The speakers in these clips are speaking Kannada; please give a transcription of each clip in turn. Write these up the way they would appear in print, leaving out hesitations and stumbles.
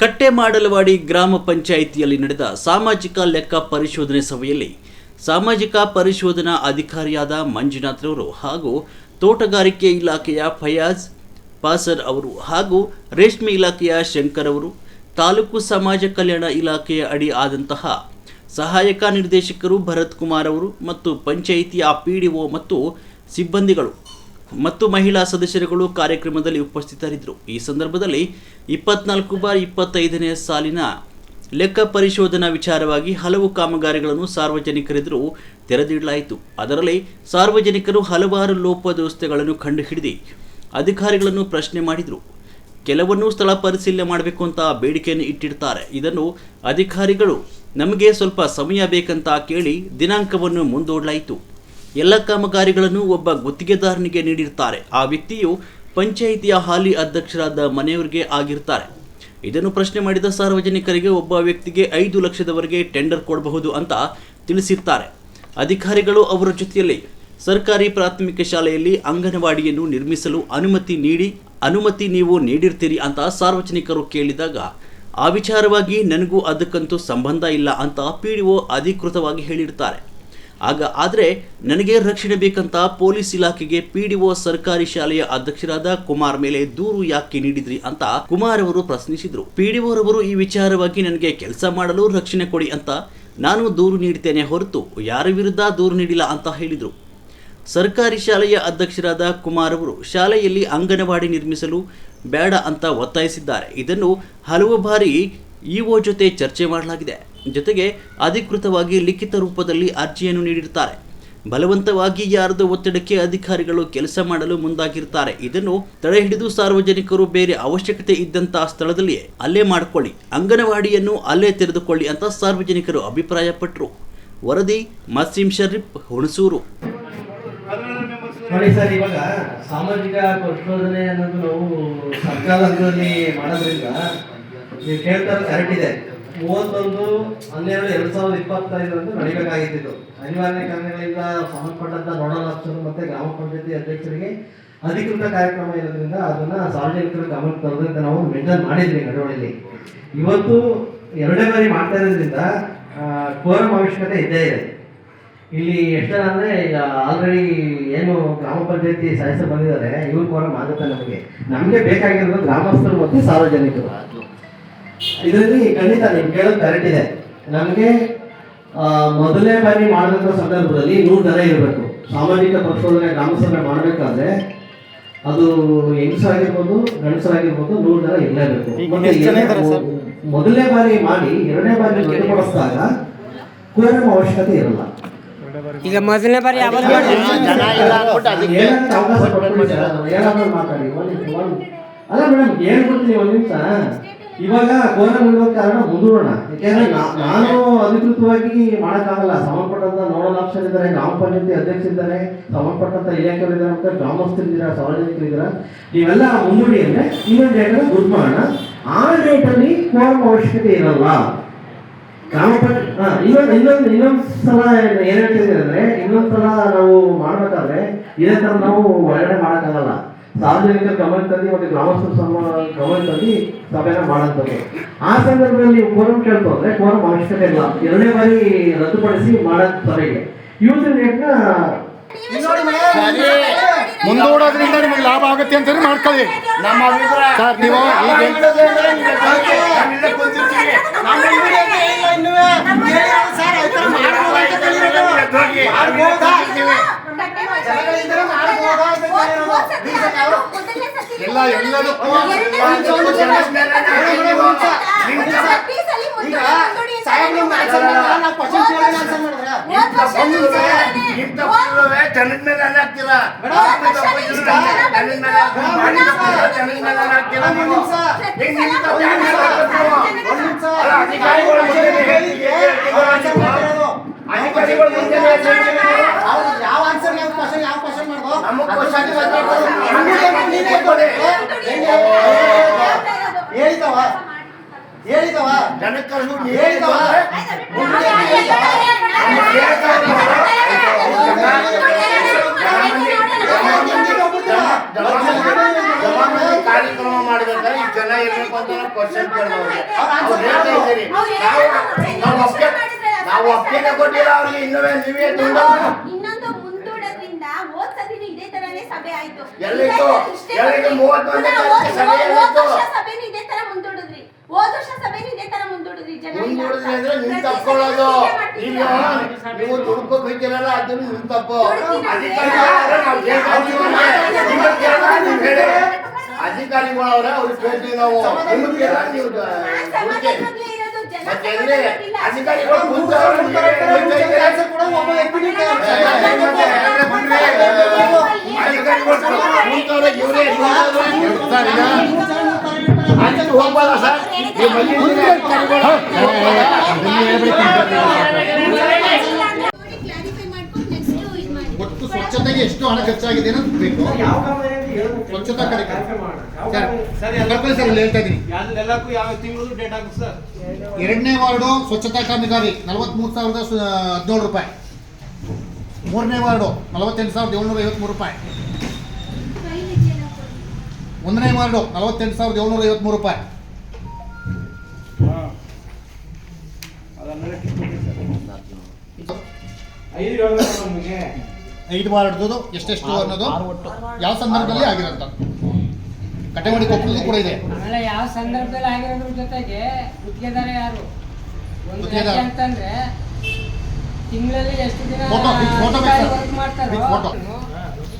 ಕಟ್ಟೆಮಾಡಲವಾಡಿ ಗ್ರಾಮ ಪಂಚಾಯಿತಿಯಲ್ಲಿ ನಡೆದ ಸಾಮಾಜಿಕ ಲೆಕ್ಕ ಪರಿಶೋಧನೆ ಸಭೆಯಲ್ಲಿ ಸಾಮಾಜಿಕ ಪರಿಶೋಧನಾ ಅಧಿಕಾರಿಯಾದ ಮಂಜುನಾಥ್ರವರು ಹಾಗೂ ತೋಟಗಾರಿಕೆ ಇಲಾಖೆಯ ಫಯಾಜ್ ಪಾಸರ್ ಅವರು ಹಾಗೂ ರೇಷ್ಮೆ ಇಲಾಖೆಯ ಶಂಕರ್ ಅವರು, ತಾಲೂಕು ಸಮಾಜ ಕಲ್ಯಾಣ ಇಲಾಖೆಯ ಅಡಿ ಆದಂತಹ ಸಹಾಯಕ ನಿರ್ದೇಶಕರು ಭರತ್ ಕುಮಾರ್ ಅವರು ಮತ್ತು ಪಂಚಾಯಿತಿಯ ಪಿಡಿಒ ಮತ್ತು ಸಿಬ್ಬಂದಿಗಳು ಮತ್ತು ಮಹಿಳಾ ಸದಸ್ಯರುಗಳು ಕಾರ್ಯಕ್ರಮದಲ್ಲಿ ಉಪಸ್ಥಿತರಿದ್ದರು. ಈ ಸಂದರ್ಭದಲ್ಲಿ 24/25ನೇ ಸಾಲಿನ ಲೆಕ್ಕ ಪರಿಶೋಧನಾ ವಿಚಾರವಾಗಿ ಹಲವು ಕಾಮಗಾರಿಗಳನ್ನು ಸಾರ್ವಜನಿಕರೆದುರು ತೆರೆದಿಡಲಾಯಿತು. ಅದರಲ್ಲಿ ಸಾರ್ವಜನಿಕರು ಹಲವಾರು ಲೋಪದೋಷಗಳನ್ನು ಕಂಡುಹಿಡಿದು ಅಧಿಕಾರಿಗಳನ್ನು ಪ್ರಶ್ನೆ ಮಾಡಿದರು. ಕೆಲವನ್ನು ಸ್ಥಳ ಪರಿಶೀಲನೆ ಮಾಡಬೇಕು ಅಂತ ಬೇಡಿಕೆಯನ್ನು ಇಟ್ಟಿರ್ತಾರೆ. ಇದನ್ನು ಅಧಿಕಾರಿಗಳು ನಮಗೆ ಸ್ವಲ್ಪ ಸಮಯ ಬೇಕಂತ ಕೇಳಿ ದಿನಾಂಕವನ್ನು ಮುಂದೂಡಲಾಯಿತು. ಎಲ್ಲ ಕಾಮಗಾರಿಗಳನ್ನು ಒಬ್ಬ ಗುತ್ತಿಗೆದಾರನಿಗೆ ನೀಡಿರ್ತಾರೆ. ಆ ವ್ಯಕ್ತಿಯು ಪಂಚಾಯಿತಿಯ ಹಾಲಿ ಅಧ್ಯಕ್ಷರಾದ ಮನೆಯವರಿಗೆ ಆಗಿರ್ತಾರೆ. ಇದನ್ನು ಪ್ರಶ್ನೆ ಮಾಡಿದ ಸಾರ್ವಜನಿಕರಿಗೆ ಒಬ್ಬ ವ್ಯಕ್ತಿಗೆ 5 ಲಕ್ಷದವರೆಗೆ ಟೆಂಡರ್ ಕೊಡಬಹುದು ಅಂತ ತಿಳಿಸಿರ್ತಾರೆ. ಅಧಿಕಾರಿಗಳು ಅವರ ಜೊತೆಯಲ್ಲಿ ಸರ್ಕಾರಿ ಪ್ರಾಥಮಿಕ ಶಾಲೆಯಲ್ಲಿ ಅಂಗನವಾಡಿಯನ್ನು ನಿರ್ಮಿಸಲು ಅನುಮತಿ ನೀವು ನೀಡಿರ್ತೀರಿ ಅಂತ ಸಾರ್ವಜನಿಕರು ಕೇಳಿದಾಗ, ಆ ವಿಚಾರವಾಗಿ ನನಗೂ ಅದಕ್ಕಂತೂ ಸಂಬಂಧ ಇಲ್ಲ ಅಂತ ಪಿಡಿಒ ಅಧಿಕೃತವಾಗಿ ಹೇಳಿರ್ತಾರೆ. ಆದರೆ ನನಗೆ ರಕ್ಷಣೆ ಬೇಕಂತ ಪೊಲೀಸ್ ಇಲಾಖೆಗೆ ಪಿಡಿಒ ಸರ್ಕಾರಿ ಶಾಲೆಯ ಅಧ್ಯಕ್ಷರಾದ ಕುಮಾರ್ ಮೇಲೆ ದೂರು ಯಾಕೆ ನೀಡಿದ್ರಿ ಅಂತ ಕುಮಾರ್ ಅವರು ಪ್ರಶ್ನಿಸಿದ್ರು. ಪಿಡಿಒ ರವರು ಈ ವಿಚಾರವಾಗಿ ನನಗೆ ಕೆಲಸ ಮಾಡಲು ರಕ್ಷಣೆ ಕೊಡಿ ಅಂತ ನಾನು ದೂರು ನೀಡ್ತೇನೆ ಹೊರತು ಯಾರ ವಿರುದ್ಧ ದೂರು ನೀಡಿಲ್ಲ ಅಂತ ಹೇಳಿದರು. ಸರ್ಕಾರಿ ಶಾಲೆಯ ಅಧ್ಯಕ್ಷರಾದ ಕುಮಾರ್ ಅವರು ಶಾಲೆಯಲ್ಲಿ ಅಂಗನವಾಡಿ ನಿರ್ಮಿಸಲು ಬೇಡ ಅಂತ ಒತ್ತಾಯಿಸಿದ್ದಾರೆ. ಇದನ್ನು ಹಲವು ಬಾರಿ ಇಒ ಜೊತೆ ಚರ್ಚೆ ಮಾಡಲಾಗಿದೆ. ಜೊತೆಗೆ ಅಧಿಕೃತವಾಗಿ ಲಿಖಿತ ರೂಪದಲ್ಲಿ ಅರ್ಜಿಯನ್ನು ನೀಡಿರ್ತಾರೆ. ಬಲವಂತವಾಗಿ ಯಾರದೋ ಒತ್ತಡಕ್ಕೆ ಅಧಿಕಾರಿಗಳು ಕೆಲಸ ಮಾಡಲು ಮುಂದಾಗಿರ್ತಾರೆ. ಇದನ್ನು ತಡೆ ಹಿಡಿದು ಸಾರ್ವಜನಿಕರು ಬೇರೆ ಅವಶ್ಯಕತೆ ಇದ್ದಂತಹ ಸ್ಥಳದಲ್ಲಿಯೇ ಅಲ್ಲೇ ಮಾಡಿಕೊಳ್ಳಿ, ಅಂಗನವಾಡಿಯನ್ನು ಅಲ್ಲೇ ತೆರೆದುಕೊಳ್ಳಿ ಅಂತ ಸಾರ್ವಜನಿಕರು ಅಭಿಪ್ರಾಯಪಟ್ಟರು. ವರದಿ ಮಸೀಂ ಶರೀಫ್, ಹುಣಸೂರು. ನೋಡಿ ಸರ್, ಇವಾಗ ಸಾಮಾಜಿಕ ಪರಿಶೋಧನೆ ಅನ್ನೋದು ನಾವು ಸರ್ಕಾರ ಹಂತದಲ್ಲಿ ಮಾಡೋದ್ರಿಂದ ನೀವು ಕೇಳ್ತಾರೆ ಕರೆಕ್ಟ್ ಇದೆ. 31/12/2025 ಅಂತ ನಡೀಬೇಕಾಗಿತ್ತು. ಅನಿವಾರ್ಯ ಕಾರಣಗಳಿಂದ ಸಂಬಂಧಪಟ್ಟಂತ ನೋಡಲ್ ಆಫೀಸರ್ ಮತ್ತೆ ಗ್ರಾಮ ಪಂಚಾಯತಿ ಅಧ್ಯಕ್ಷರಿಗೆ ಅಧಿಕೃತ ಕಾರ್ಯಕ್ರಮ ಇರೋದ್ರಿಂದ ಅದನ್ನ ಸಾರ್ವಜನಿಕರ ಗಮನಕ್ಕೆ ತರೋದ್ರಿಂದ ನಾವು ಮೆಂಟೇನ್ ಮಾಡಿದ್ವಿ ನಡವಳಿಯಲ್ಲಿ. ಇವತ್ತು 2ನೇ ಬಾರಿ ಮಾಡ್ತಾ ಇರೋದ್ರಿಂದ ಕೋರಂ ಅವಶ್ಯಕತೆ ಇದ್ದೇ ಇದೆ. ಇಲ್ಲಿ ಎಷ್ಟು ಜನ ಅಂದರೆ ಈಗ ಆಲ್ರೆಡಿ ಏನು ಗ್ರಾಮ ಪಂಚಾಯತಿ ಸದಸ್ಯರು ಬಂದಿದ್ದಾರೆ, ಇವ್ರ ಕೋರಂ ಆಗುತ್ತೆ. ನಮಗೆ ಬೇಕಾಗಿರೋದು ಗ್ರಾಮಸ್ಥರು ಮತ್ತು ಸಾರ್ವಜನಿಕರು. ಇದರಲ್ಲಿ ಖಂಡಿತ ನೀವು ಕೇಳೋದು ಕರೆಕ್ಟ್ ಇದೆ. ನಮಗೆ ಮೊದಲನೇ ಬಾರಿ ಮಾಡಿದಂಥ ಸಂದರ್ಭದಲ್ಲಿ 100 ಜನ ಇರಬೇಕು. ಸಾಮಾಜಿಕ ಪರಿಶೋಧನೆ ಗ್ರಾಮಸಭೆ ಮಾಡಬೇಕಾದ್ರೆ ಅದು ಹೆಂಗಸರಾಗಿರ್ಬೋದು ಗಂಡಸರಾಗಿರ್ಬೋದು 100 ಜನ ಇರಲೇಬೇಕು. ಮೊದಲನೇ ಬಾರಿ ಮಾಡಿ 2ನೇ ಬಾರಿ ಹೊರತುಪಡಿಸಿದಾಗ ಕೋರಂ ಅವಶ್ಯಕತೆ ಇರಲ್ಲ. ಈಗ ಮೊದಲನೇ ಬಾರಿ ಅವಕಾಶ ಮಾತಾಡಿ ಅಲ್ಲ ಮೇಡಮ್, ಹೇಳ್ಬಿಡ್ತೀನಿ ಒಂದು ನಿಮಿಷ. ಇವಾಗ ಕೋರಂ ಇರುವ ಕಾರಣ ಮುಂದೂಡೋಣ. ಯಾಕೆಂದ್ರೆ ನಾನು ಅಧಿಕೃತವಾಗಿ ಮಾಡೋಕ್ಕಾಗಲ್ಲ. ಸಂಬಂಧಪಟ್ಟಂತ ನೋಡಲ್ ಆಫೀಸರ್ ಇದ್ದಾರೆ, ಗ್ರಾಮ ಪಂಚಾಯತಿ ಅಧ್ಯಕ್ಷರಿದ್ದಾರೆ, ಸಂಬಂಧಪಟ್ಟಂತ ಇಲಾಖೆಗಳಿದ್ದಾರೆ, ಮತ್ತೆ ಗ್ರಾಮಸ್ಥರಿದ್ದೀರಾ, ಸಾರ್ವಜನಿಕರಿದ್ದೀರಾ. ನೀವೆಲ್ಲ ಮುಂದೂಡಿ ಅಂದ್ರೆ ಇನ್ನೊಂದು ಡೇಟನ್ನು ಗುರ್ತು ಮಾಡೋಣ. ಆ ಡೇಟಲ್ಲಿ ಕೋರಂ ಅವಶ್ಯಕತೆ ಇರಲ್ಲ. ಗ್ರಾಮ ಪಂಚಾಯತ್ ಇನ್ನೊಂದು ಸಲ ಏನ್ ಹೇಳ್ತಿದ್ದೀವಿ ಅಂದ್ರೆ, ಇನ್ನೊಂದ್ಸಲ ನಾವು ಮಾಡ್ಬೇಕಾದ್ರೆ ಇದೇ ತರ ನಾವು ಒಳಗಡೆ ಮಾಡೋಕ್ಕಾಗಲ್ಲ. ಸಾರ್ವಜನಿಕರ ಗಮನ ತಂದು ಮತ್ತೆ ಗ್ರಾಮಸ್ಥರ ಗಮನ ತಂದು ಸಭೆನ ಮಾಡೋಂಥದ್ದು. ಆ ಸಂದರ್ಭದಲ್ಲಿ ನೀವು ಕೋರಂ ಕೇಳ್ತು ಅಂದ್ರೆ ಕೋರಂ ಅವಶ್ಯಕತೆ ಇಲ್ಲ. 2ನೇ ಬಾರಿ ರದ್ದುಪಡಿಸಿ ಮಾಡೋ ಸಭೆಗೆ ಯೂಸ್ ರೇಟ್ನ ಮುಂದೂಡೋದ್ರಿಂದ ನಿಮಗೆ ಲಾಭ ಆಗುತ್ತೆ ಅಂತ ಮಾಡ್ಕೊಳ್ಳಿ. ನಮ್ಮ ಅಭಿಪ್ರಾಯ ಸರ್, ನೀವು ಎಲ್ಲ ಎಲ್ಲದಕ್ಕೂ ಜನದ ಮೇಲೆ ಹಾಕ್ತೀರಾ, ಯಾವ ಆನ್ಸರ್ ಯಾವ ಕ್ವಶನ್ ಮಾಡ್ಬೋದು. ಹೇಳಿದವ ಜನಕ್ಕೆ ಕಾರ್ಯಕ್ರಮ ಮಾಡಬೇಕಾದ್ರೆ ಈ ಜನ ಇರಬೇಕು ಅಂತ ಕ್ವಶನ್ ಕೇಳಬಹುದು. ನಾವು ಒಪ್ಪಿಗೆ ಕೊಟ್ಟಿಲ್ಲ ಅವ್ರಿಗೆ ಇನ್ನವೇ ನೀವೇ ಇನ್ನೊಂದು ಮುಂದೂಡೋದ್ರಿಂದ ಹೋದ್ ಸತಿನೂ ಇದೇ ತರನೇ ಸಭೆ ಆಯ್ತು. ಎಲ್ಲಿತ್ತು 31 ಸಭೆನೂ ಇದೇ ತರ ಮುಂದೂಡಿದ್ರಿ. ಹೋದ ವರ್ಷ ಸಭೆನೂ ಇದೇ ತರ ಮುಂದೂಡಿದ್ರಿ. ಜನ ಮುಂದೂಡಿದ್ರಿ ಅಂದ್ರೆ ನಿಮ್ ತಪ್ಕೊಳ್ಳೋದು. ನೀವು ದುಡ್ಕೋಕ್ ಹೋಗ್ತಿರಲ್ಲ ಅದನ್ನು ನಿಮ್ ತಪ್ಪು. ಅಧಿಕಾರಿಗಳವ್ರೆ ಅವ್ರಿಗೆ ಕೇಳ್ತೀವಿ ನಾವು. ಅಧಿಕಾರಿಗಳು ಹೋಗ್ಬಾರ ಸರ್. ಒಟ್ಟು ಸ್ವಚ್ಛತೆಗೆ ಎಷ್ಟು ಹಣ ಖರ್ಚಾಗಿದೆ ಅಂತ ಬೇಕು. ಸ್ವಚ್ಛತಾ ಕಾರ್ಯಕ್ರಮ ಸರ್ ಹೇಳ್ತಾ ಇದ್ದೀನಿ. ಎರಡನೇ ವಾರ್ಡು ಸ್ವಚ್ಛತಾ ಕಾಮಗಾರಿ 43,017 ರೂಪಾಯಿ. ಮೂರನೇ ವಾರ್ಡು 48,753 ರೂಪಾಯಿ. ಒಂದನೇ ವಾರ್ಡು 48,753 ರೂಪಾಯಿ. ಐದು ವಾರ್ಡ್ದು ಎಷ್ಟೆಷ್ಟು ಅನ್ನೋದು ಯಾವ ಸಂದರ್ಭದಲ್ಲಿ ಆಗಿರೋಂಥ ಕಟ್ಟೆವಾಡಿ ಕೊಪ್ಪಳದ್ದು ಕೂಡ ಇದೆ. ಆಮೇಲೆ ಯಾವ ಸಂದರ್ಭದಲ್ಲಿ ಆಗಿರೋದ್ರ ಜೊತೆಗೆ ಗುತ್ತಿಗೆದಾರ ಯಾರು ಒಂದು ಗುತ್ತಿಗೆದಾರ ಅಂತಂದ್ರೆ ತಿಂಗಳಲ್ಲಿ ಎಷ್ಟು ದಿನ ಫೋಟೋ ವರ್ಕ್ ಮಾಡ್ತಾರೋ ಫೋಟೋ.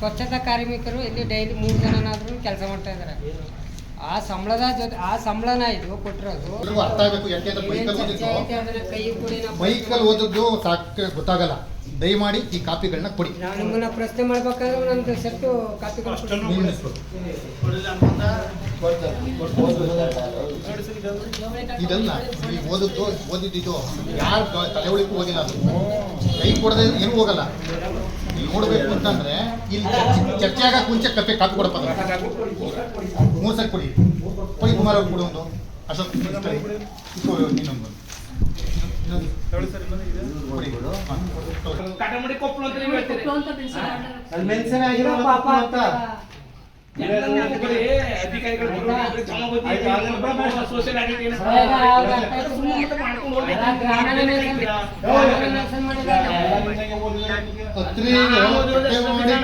ಸ್ವಚ್ಛತಾ ಕಾರ್ಮಿಕರು ಇಲ್ಲಿ ಡೈಲಿ 3 ಜನನಾದ್ರೂ ಕೆಲಸ ಮಾಡ್ತಾ ಇದ್ದಾರೆ. ಆ ಸಂಬಳದ ಜೊತೆ ಆ ಸಂಬಳನ ಇದು ಕೊಟ್ಟಿರೋದು ಅರ್ಥ ಆಗಬೇಕು. ಯಾಕೆಂದ್ರೆ ಕೈ ಕೊಡಿ ಬೈಕಲ್ಲಿ ಓದದ್ದು ಸಾಕು ಗೊತ್ತಾಗಲ್ಲ. ದಯಮಾಡಿ ಈ ಕಾಪಿಗಳನ್ನ ಕೊಡಿ. ನಾವು ನಿಮ್ಮನ್ನ ಪ್ರಶ್ನೆ ಮಾಡ್ಬೇಕಾದ್ರೆ ನಮ್ದು ಸೆಟ್ಟು ಕಾಪಿಗಳು ಇದಲ್ಲ ಈ ಓದಿದ್ದು ಯಾರು ತಲೆ ಒಳಗೂ ಓದಿಲ್ಲ. ಅದು ಕೈ ಕೊಡದೆ ಏನು ಹೋಗಲ್ಲ. ಇಲ್ಲಿ ನೋಡ್ಬೇಕು ಅಂತಂದ್ರೆ ಇಲ್ಲಿ ಚರ್ಚೆ ಆಗಕ್ಕೆ ಮುಂಚೆ ಕಾಪಿ ಕೊಡಪ್ಪ. 3 ಸೆಟ್ ಕೊಡಿ. ಕುಮಾರ್ ಅವ್ರು ಕೊಡಿ ಒಂದು. ಅಶೋಕ್ ಇನ್ನೊಂದು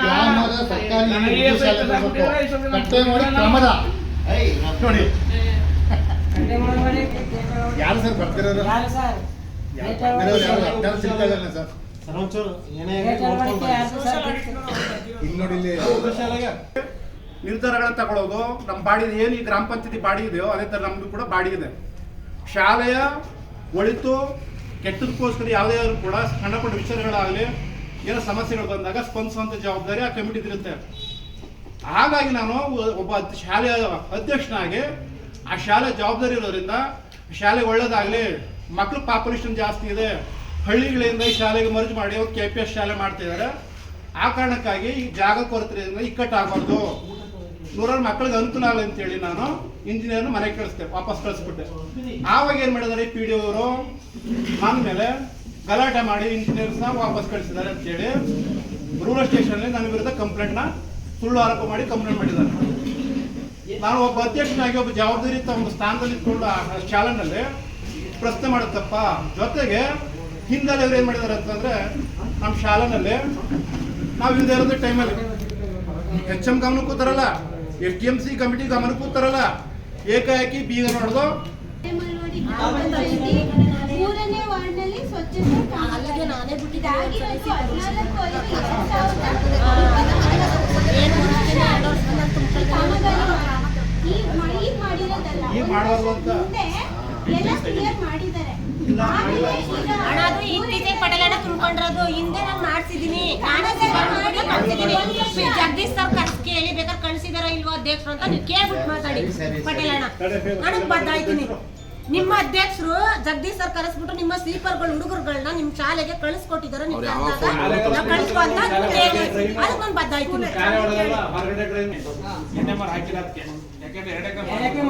ಗ್ರಾಮದ ಸರ್ಕಾರಿ ಕಟ್ಟೆ ಮಾಡಿ ಗ್ರಾಮದ ನೋಡಿ ಯಾರು ಸರ್ ಬರ್ತಿರೋರು? ನಿರ್ಧಾರಗಳನ್ನ ತಗೊಳ್ಳೋದು ನಮ್ಮ ಬಾಡಿ ಏನು ಈ ಗ್ರಾಮ ಪಂಚಾಯತಿ ಬಾಡಿ ಇದೆಯೋ ಅದೇ ತರ ನಮ್ದು ಕೂಡ ಬಾಡಿ ಇದೆ. ಶಾಲೆಯ ಒಳಿತು ಕೆಟ್ಟದಕ್ಕೋಸ್ಕರ ಯಾವುದೇ ಕೂಡ ಸಣ್ಣ ಪುಟ್ಟ ವಿಚಾರಗಳಾಗಲಿ ಏನೋ ಸಮಸ್ಯೆಗಳು ಬಂದಾಗ ಸ್ಪಂದಿಸುವಂತ ಜವಾಬ್ದಾರಿ ಆ ಕಮಿಟಿದಿರುತ್ತೆ. ಹಾಗಾಗಿ ನಾನು ಒಬ್ಬ ಶಾಲೆಯ ಅಧ್ಯಕ್ಷನಾಗಿ ಆ ಶಾಲೆ ಜವಾಬ್ದಾರಿ ಇರೋದ್ರಿಂದ ಶಾಲೆ ಒಳ್ಳೇದಾಗಲಿ, ಮಕ್ಕಳು ಪಾಪ್ಯುಲೇಷನ್ ಜಾಸ್ತಿ ಇದೆ, ಹಳ್ಳಿಗಳಿಂದ ಈ ಶಾಲೆಗೆ ಮರ್ಜ್ ಮಾಡಿ ಒಂದು KPS ಶಾಲೆ ಮಾಡ್ತಿದ್ದಾರೆ. ಆ ಕಾರಣಕ್ಕಾಗಿ ಈ ಜಾಗ ಕೊರತೆಯಿಂದ ಇಕ್ಕಟ್ಟಾಗಬಾರ್ದು, 100 ಮಕ್ಕಳಿಗೆ ಅನುಕೂಲ ಆಗಲಿ ಅಂತೇಳಿ ನಾನು ಇಂಜಿನಿಯರ್ನ ಮನೆಗೆ ಕಳಿಸ್ದೆ, ವಾಪಸ್ ಕಳಿಸ್ಬಿಟ್ಟೆ. ಆವಾಗ ಏನು ಮಾಡಿದ್ದಾರೆ PDO ಅವರು ನನ್ನ ಮೇಲೆ ಗಲಾಟೆ ಮಾಡಿ ಇಂಜಿನಿಯರ್ಸ್ನ ವಾಪಸ್ ಕಳಿಸಿದ್ದಾರೆ ಅಂತೇಳಿ ರೂರಲ್ ಸ್ಟೇಷನಲ್ಲಿ ನನ್ನ ವಿರುದ್ಧ ಕಂಪ್ಲೇಂಟ್ನ ಸುಳ್ಳು ಆರೋಪ ಮಾಡಿ ಕಂಪ್ಲೇಂಟ್ ಮಾಡಿದ್ದಾರೆ. ನಾನು ಒಬ್ಬ ಅಧ್ಯಕ್ಷನಾಗಿ ಒಬ್ಬ ಜವಾಬ್ದಾರಿಯುತ ಒಂದು ಸ್ಥಾನದಲ್ಲಿ ಇಟ್ಕೊಂಡು ಆ ಶಾಲೆನಲ್ಲಿ ಪ್ರಶ್ನೆ ಮಾಡುತ್ತಪ್ಪ. ಜೊತೆಗೆ ಹಿಂದೆಲ್ಲ ಇವ್ರು ಏನು ಮಾಡಿದ್ದಾರೆ ಅಂತಂದ್ರೆ ನಮ್ಮ ಶಾಲೆನಲ್ಲಿ ನಾವು ಇಲ್ಲದೆ ಇರೋದ್ರ ಟೈಮಲ್ಲಿ HM ಗಮನಕ್ಕೂ ತರಲ್ಲ, SDMC ಕಮಿಟಿ ಗಮನಕ್ಕೂ ತರಲ್ಲ, ಏಕಾಏಕಿ ಬೀಗ ನೋಡ್ದು 3ನೇ ವಾರ್ಡ್ನಲ್ಲಿ ಸ್ವಚ್ಛತೆ ಈಗ ಮಾಡಬಾರ್ದು ಅಂತ ತುಂಬಿಕೊಂಡಿರೋದು. ಹಿಂದೆ ನಾನು ಮಾಡ್ಸಿದೀನಿ, ಜಗದೀಶ್ ಸರ್ ಕರ್ಸ್ ಕೇಳಿ ಬೇಕಾದ್ರೆ ಕಳ್ಸಿದಾರ ಇಲ್ವೋ ಅಧ್ಯಕ್ಷರು ಅಂತ ನೀವು ಕೇಳ್ಬಿಟ್ಟು ಮಾತಾಡಿ. ಪಟೇಲ್ ಅಣ್ಣ ನನಗ್ ಬದ್ದಾಯ್ತೀನಿ. ನಿಮ್ಮ ಅಧ್ಯಕ್ಷರು ಜಗದೀಶ್ ಸರ್ ಕರೆಸ್ಬಿಟ್ಟು ನಿಮ್ಮ ಸ್ಲೀಪರ್ಗಳು ಹುಡುಗರುಗಳನ್ನ ನಿಮ್ ಶಾಲೆಗೆ ಕಳಿಸ್ಕೊಟ್ಟಿದ್ದಾರೆ. ಕಳಿಸ್ಕೊಂತ ಅದಕ್ಕೊಂದು ಬದ್ದಾಯ್ತೀನಿ.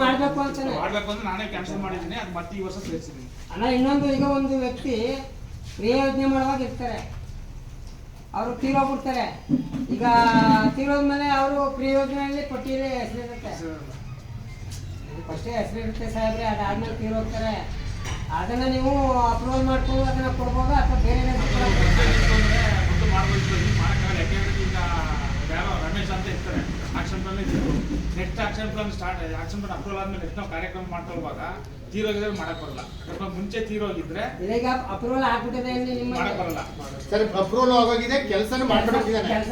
ಮಾಡ್ಬೇಕು ಅಂತ ನಾನೇ ಕ್ಯಾನ್ಸಲ್ ಮಾಡಿದ್ದೀನಿ. ಅದು ಮತ್ತೆ ಈ ವರ್ಷ ಸೇರಿಸಿದ್ದೀನಿ. ಅಣ್ಣ ಇನ್ನೊಂದು, ಈಗ ಒಂದು ವ್ಯಕ್ತಿ ಕ್ರಿಯೆ ಯೋಜನೆ ಮಾಡುವಾಗ ಇರ್ತಾರೆ, ಅವರು ತೀರೋಗ್ಬಿಡ್ತಾರೆ. ಈಗ ತೀರೋದ್ಮೇಲೆ ಅವರು ಕ್ರಿಯೆ ಯೋಜನೆಯಲ್ಲಿ ಪಟ್ಟಿಯಲ್ಲಿ ಹೆಸರಿರುತ್ತೆ, ಫಸ್ಟೇ ಹೆಸರಿರುತ್ತೆ ಸಾಹೇಬ್ರೆ. ಅದಾದ್ಮೇಲೆ ತೀರೋಗ್ತಾರೆ. ಅದನ್ನ ನೀವು ಅಪ್ರೂವಲ್ ಮಾಡ್ಕೊಂಡು ಅದನ್ನ ಕೊಡ್ಬೋದು ಅಥವಾ ಬೇರೆ ಮೊದಲು ಮಾಡ್ಬೋದು ಮಾಡೋಕ್ಕಾಗಲ್ಲ. ಯಾಕೆಂದ್ರೆ ಈಗ ಯಾರೋ ರಮೇಶ್ ಅಂತ ಇರ್ತಾರೆ, ಆಕ್ಷನ್ ಪ್ಲಾನ್ ಇದ್ರು. Next action plan action plan approval ಆದ್ಮೇಲೆ ನೆಕ್ಸ್ಟ್ ನಾವು ಕಾರ್ಯಕ್ರಮ ಮಾಡ್ಕೊಳ್ಳುವಾಗ ತೀರೋಗಿದ್ರೆ ಮಾಡಕ್ ಬರಲ್ಲ. ಅಥವಾ ಮುಂಚೆ ತೀರೋಗಿದ್ರೆ ಈಗ ಅಪ್ರೂವಲ್ ಆಗ್ಬಿಟ್ಟಿದೆ ನಿಮ್ಮ ಮಾಡಕ್ ಬರಲ್ಲ. ಸರಿ, ಅಪ್ರೂವಲ್ ಆಗೋಗಿದೆ, ಕೆಲಸನೂ ಮಾಡ್ಕೊಂಡಿದ್ದಾನೆ, ಕೆಲಸ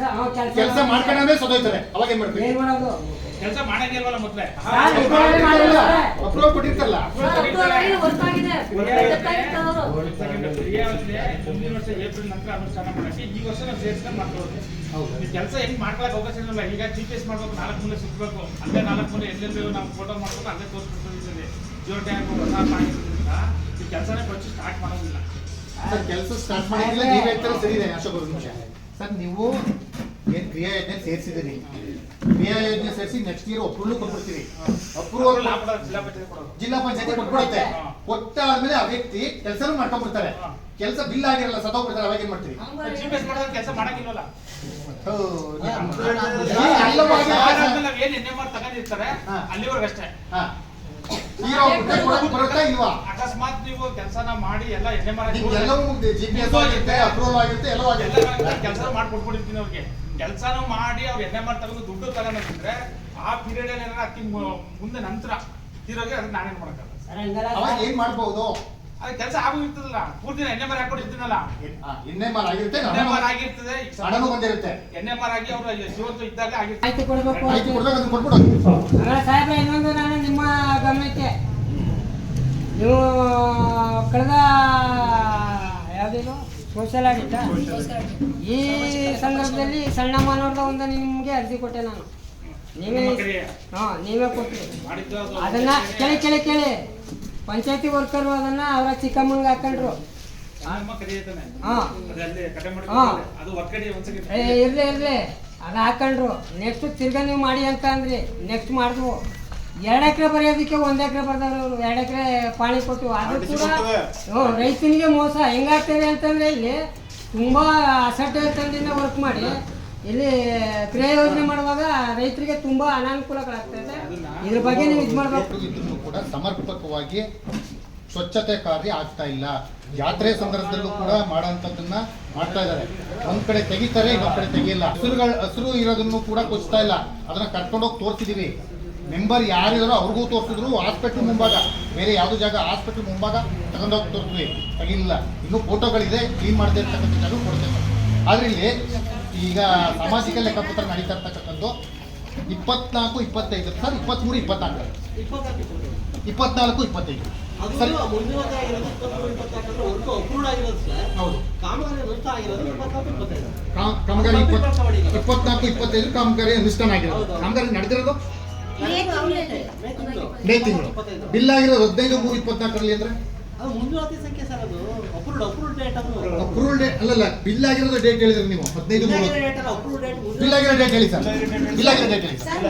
ಕೆಲಸ ಮಾಡ್ಕೊಂಡ್ರೆ ಸದೋಯ್ತಾರೆ, ಅವಾಗ ಏನ್ ಮಾಡ್ಬೇಕು? ಏನ್ ಮಾಡೋದು? ಕೆಲಸ ಮಾಡಂಗೆ ಇಲ್ವಲ್ಲ ಮೊದ್ಲೇ. ಅಪ್ರೂವಲ್ ಕೊಟ್ಟಿರ್ತಾರಲ್ಲ, ಮುಂದಿನ ವರ್ಷ ಏಪ್ರಿಲ್ ನಂತರ ಅನುಷ್ಠಾನ ಮಾಡಕ್ಕೆ ಈ ವರ್ಷ ನಾವು ಸೇರಿಸ್ಕೊಂಡು ಮಾಡ್ಕೊಳ್ಳೋದು. ಈ ಕೆಲಸ ಹೆಂಗ್ ಮಾಡ್ಕೊಳಕ್ ಅವಕಾಶ ಇರಲ್ಲ. ಈಗ GPS ಮಾಡ್ಬೇಕು, 4 ಮೂಲೆ ಸುತ್ತಬೇಕು, ಅಲ್ಲೇ 4 ಮೂಲೆ ಎಲ್ಲೆಲ್ಲೂ ನಾವು ಫೋಟೋ ಮಾಡ್ಬೇಕು, ಅಲ್ಲೇ ತೋರಿಸ್ಬಿಡ್ತೀವಿ. ಜಿಯೋ ಟ್ಯಾಗ್ ಹೊಸ ಮಾಡಿದ್ರಿಂದ ಈ ಕೆಲಸನೇ ಫಸ್ಟ್ ಸ್ಟಾರ್ಟ್ ಮಾಡೋದಿಲ್ಲ. ಸರ್ ಕೆಲಸ ಸ್ಟಾರ್ಟ್ ಮಾಡಿದ್ರೆ ನೀವ್ ಹೇಳ್ತಾರೆ ಸರಿ ಇದೆ. ಅಶೋಕ್ ಒಂದು ನಿಮಿಷ ಸರ್, ನೀವು ಏನ್ ಕ್ರಿಯಾ ಯೋಜನೆ ಸೇರಿಸಿದಿರಿ, ಕ್ರಿಯಾ ಯೋಜನೆ ಸೇರಿಸಿ ನೆಕ್ಸ್ಟ್ ಇಯರ್ ಅಪ್ರೂವಲ್ ಕೊಟ್ಬಿಡ್ತೀವಿ. ಅಪ್ರೂವಲ್ ಜಿಲ್ಲಾ ಪಂಚಾಯತಿ ಕೊಟ್ಬಿಡುತ್ತೆ. ಕೊಟ್ಟಾದ್ಮೇಲೆ ಆ ವ್ಯಕ್ತಿ ಕೆಲಸನೂ ಮಾಡ್ಕೊಂಡ್ಬಿಡ್ತಾರೆ, ಕೆಲಸ ಬಿಲ್ ಆಗಿರಲ್ಲ, ಸತ್ತೋಗ್ಬಿಡ್ತಾರೆ, ಅವಾಗ ಏನ್ ಮಾಡ್ತೀವಿ? GPS ಮಾಡಿದ್ರೆ ಕೆಲಸ ಮಾಡಕ್ಕಿಲ್ವಲ್ಲ. ಏನ್ NMR ತಗೊಂಡಿರ್ತಾರೆ ಅಲ್ಲಿವರೆಗೂ ಅಷ್ಟೇ. ಬರುತ್ತಾ ಇಲ್ವಾ? ಅಕಸ್ಮಾತ್ ನೀವು ಕೆಲಸನ ಮಾಡಿ ಎಲ್ಲ NMR ಎಲ್ಲವೂ GPS ಆಗಿರುತ್ತೆ, ಅಪ್ರೂವಲ್ ಆಗಿರುತ್ತೆ, ಎಲ್ಲವೂ ಆಗಿರುತ್ತೆ. ಕೆಲಸ ಮಾಡ್ಕೊಟ್ಬಿಟ್ಟಿರ್ತೀನಿ ಅವ್ರಿಗೆ. ಕೆಲಸನೂ ಮಾಡಿ ಅವ್ರು NMR ತಗೊಂಡು ದುಡ್ಡು ತಗೊಂಡ್ರೆ ಆ ಪೀರಿಯಡ್ ಅಲ್ಲಿ ಏನಾರ ಅತಿ ಮುಂದೆ ನಂತರ ತೀರೋಗಿ ಅದನ್ನ ನಾನೇನ್ ಮಾಡಕ್ಕಾಗಲ್ಲ. ಅವಾಗ ಏನ್ ಮಾಡ್ಬೋದು? ಅದು ಕೆಲಸ ಆಗೋಗಿರ್ತದಲ್ಲ, ಪೂರ್ತಿ NMR ಹಾಕೊಂಡಿರ್ತೀನಲ್ಲ, NMR ಆಗಿರುತ್ತೆ, NMR ಆಗಿರ್ತದೆ, ಹಣನೂ ಬಂದಿರುತ್ತೆ. NMR ಆಗಿ ಅವ್ರ ಜೀವಂತ ಇದ್ದಾಗ ಆಗಿರ್ತದೆ. ಆಯ್ತು ಕೊಡ್ಬೇಕು. ಆಯ್ತು ಕೊಡ್ಬೇಕು, ಅದನ್ನ ಕೊಟ್ಬಿಡು. ಸಾಹೇಬ್ರೆ, ಇನ್ನೊಂದು ನಾನು ನಿಮ್ಮ ಗಮನಕ್ಕೆ, ನೀವು ಕಳೆದ ಯಾವುದೇನು ಸೋಷಿಯಲ್ ಆಡಿಟ ಈ ಸಂದರ್ಭದಲ್ಲಿ ಸಣ್ಣ ಮಾನವರದ ಒಂದು ನಿಮಗೆ ಅರ್ಜಿ ಕೊಟ್ಟೆ ನಾನು. ನೀವೇ ಕೊಟ್ರಿ. ಅದನ್ನ ಕೇಳಿ ಪಂಚಾಯತಿ ವರ್ಕರು ಅದನ್ನ ಅವರ ಚಿಕ್ಕಮ್ಮಂಗೆ ಹಾಕೊಂಡ್ರು. ಇರ್ಲಿ ಅದು ಹಾಕೊಂಡ್ರು. ನೆಕ್ಸ್ಟ್ ತಿರ್ಗಾ ನೀವು ಮಾಡಿ ಅಂತ ಅಂದ್ರಿ, ನೆಕ್ಸ್ಟ್ ಮಾಡಿದ್ವು. 2 ಎಕರೆ ಬರೆಯೋದಕ್ಕೆ 1 ಎಕರೆ ಬರ್ದವ್ರು ಅವರು. 2 ಎಕರೆ ಪಾಣಿ ಕೊಟ್ಟು ಅದು ಕೂಡ ರೈತನಿಗೆ ಮೋಸ ಹೆಂಗಾಗ್ತದೆ ಅಂತಂದ್ರೆ, ಇಲ್ಲಿ ತುಂಬಾ ಅಸಡ್ಡೆತನದಿಂದ ವರ್ಕ್ ಮಾಡಿ ಇಲ್ಲಿ ಕ್ರಿಯಾ ಯೋಜನೆ ಮಾಡುವಾಗ ರೈತರಿಗೆ ತುಂಬಾ ಅನಾನುಕೂಲಗಳಾಗ್ತದೆ. ಇದ್ರ ಬಗ್ಗೆ ನೀವು ಇದು ಮಾಡಬೇಕು. ಇದ್ರೂ ಕೂಡ ಸಮರ್ಪಕವಾಗಿ ಸ್ವಚ್ಛತೆ ಕಾರ್ಯ ಆಗ್ತಾ ಇಲ್ಲ. ಜಾತ್ರೆ ಸಂದರ್ಭದಲ್ಲೂ ಕೂಡ ಮಾಡೋಂಥದ್ದನ್ನ ಮಾಡ್ತಾ ಇದ್ದಾರೆ. ಒಂದ್ ಕಡೆ ತೆಗಿತಾರೆ, ಇನ್ನೊಂದ್ ಕಡೆ ತೆಗಿಯಲ್ಲ. ಹಸಿರು ಇರೋದನ್ನು ಕೂಡ ಕೊಚ್ತಾ ಇಲ್ಲ. ಅದನ್ನ ಕರ್ಕೊಂಡೋಗಿ ತೋರಿಸಿದೀವಿ. ಮೆಂಬರ್ ಯಾರಿದಾರೋ ಅವ್ರಿಗೂ ತೋರಿಸಿದ್ರು. ಹಾಸ್ಪಿಟ್ಲ್ ಮುಂಭಾಗ, ಬೇರೆ ಯಾವ್ದು ಜಾಗ, ಹಾಸ್ಪಿಟ್ಲ್ ಮುಂಭಾಗ ತಗೊಂಡೋಗಿ ತೋರಿಸಿದ್ವಿ, ತೆಗಿಲಿಲ್ಲ. ಇನ್ನೂ ಫೋಟೋಗಳಿದೆ, ಕ್ಲೀನ್ ಮಾಡದೇ ಇರ್ತಕ್ಕಂಥ ಜಾಗ ಕೊಡ್ತೇವೆ. ಆದ್ರೆ ಇಲ್ಲಿ ಈಗ ಸಾಮಾಜಿಕ ಲೆಕ್ಕಪತ್ರ ನಡೀತಾ ಇರ್ತಕ್ಕಂಥದ್ದು 24, 25 ಸರ್, 23, 24, 24, 25 ಸರಿ. ಕಾಮಗಾರಿ 24, 25 ಕಾಮಗಾರಿ ಅನುಷ್ಠಾನ ಆಗಿರೋದು. ಕಾಮಗಾರಿ ನಡೆದಿರೋದು ಮೇ ತಿಂಗಳು. ಬಿಲ್ ಆಗಿರೋದು 15/3/24 ಅಂದ್ರೆ ಅಪ್ರೂವಲ್ ಡೇಟ್ ಅಲ್ಲಲ್ಲ, ಬಿಲ್ ಆಗಿರೋದು ಡೇಟ್ ಹೇಳಿದ್ರೆ ನೀವು 15/3. ಬಿಲ್ ಆಗಿರೋ ಡೇಟ್ ಹೇಳಿ ಸರ್, ಬಿಲ್ ಆಗಿರೋ ಡೇಟ್ ಹೇಳಿ ಸರ್.